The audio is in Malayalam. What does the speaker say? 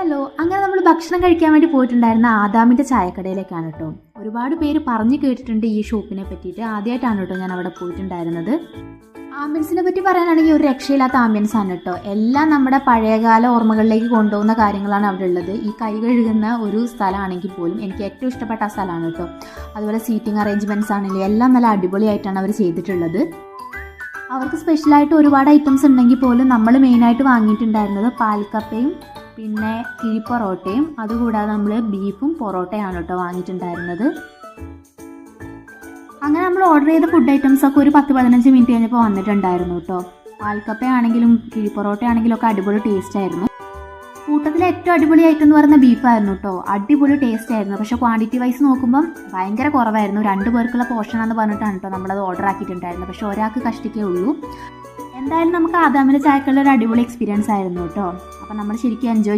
ഹലോ, അങ്ങനെ നമ്മൾ ഭക്ഷണം കഴിക്കാൻ വേണ്ടി പോയിട്ടുണ്ടായിരുന്ന ആദാമിൻ്റെ ചായക്കടയിലേക്കാണ് കേട്ടോ. ഒരുപാട് പേര് പറഞ്ഞു കേട്ടിട്ടുണ്ട് ഈ ഷോപ്പിനെ പറ്റിയിട്ട്. ആദ്യമായിട്ടാണ് കേട്ടോ ഞാൻ അവിടെ പോയിട്ടുണ്ടായിരുന്നത്. ആംബിയൻസിനെ പറ്റി പറയാനാണെങ്കിൽ ഒരു രക്ഷയില്ലാത്ത ആംബിയൻസ് ആണ് കേട്ടോ. എല്ലാം നമ്മുടെ പഴയകാല ഓർമ്മകളിലേക്ക് കൊണ്ടുപോകുന്ന കാര്യങ്ങളാണ് അവിടെ ഉള്ളത്. ഈ കൈ കഴുകുന്ന ഒരു സ്ഥലമാണെങ്കിൽ പോലും എനിക്ക് ഏറ്റവും ഇഷ്ടപ്പെട്ട ആ സ്ഥലമാണ് കേട്ടോ. അതുപോലെ സീറ്റിംഗ് അറേഞ്ച്മെൻറ്റ്സ് ആണെങ്കിലും എല്ലാം നല്ല അടിപൊളിയായിട്ടാണ് അവർ ചെയ്തിട്ടുള്ളത്. അവർക്ക് സ്പെഷ്യലായിട്ട് ഒരുപാട് ഐറ്റംസ് ഉണ്ടെങ്കിൽ പോലും നമ്മൾ മെയിനായിട്ട് വാങ്ങിയിട്ടുണ്ടായിരുന്നത് പാൽക്കപ്പയും പിന്നെ കിഴിപ്പൊറോട്ടയും, അതുകൂടാതെ നമ്മൾ ബീഫും പൊറോട്ടയാണ് കേട്ടോ വാങ്ങിയിട്ടുണ്ടായിരുന്നത്. അങ്ങനെ നമ്മൾ ഓർഡർ ചെയ്ത ഫുഡ് ഐറ്റംസൊക്കെ ഒരു 10-15 മിനിറ്റ് കഴിഞ്ഞപ്പോൾ വന്നിട്ടുണ്ടായിരുന്നു കേട്ടോ. പാൽക്കപ്പയാണെങ്കിലും കിഴിപ്പൊറോട്ടയാണെങ്കിലും ഒക്കെ അടിപൊളി ടേസ്റ്റ് ആയിരുന്നു. കൂട്ടത്തിൽ ഏറ്റവും അടിപൊളി ഐറ്റം എന്ന് പറയുന്ന ബീഫായിരുന്നു കേട്ടോ. അടിപൊളി ടേസ്റ്റ് ആയിരുന്നു. പക്ഷേ ക്വാണ്ടിറ്റി വൈസ് നോക്കുമ്പം ഭയങ്കര കുറവായിരുന്നു. 2 പേർക്കുള്ള പോർഷനാണെന്ന് പറഞ്ഞിട്ടാണ് കേട്ടോ നമ്മളത് ഓർഡർ ആക്കിയിട്ടുണ്ടായിരുന്നത്. പക്ഷേ ഒരാൾക്ക് കഷ്ടിക്കേ ഉള്ളൂ. എന്തായാലും നമുക്ക് ആദാമിൻ്റെ ചായക്കുള്ള ഒരു അടിപൊളി എക്സ്പീരിയൻസ് ആയിരുന്നു കേട്ടോ. അപ്പം നമ്മൾ ശരിക്കും എൻജോയ്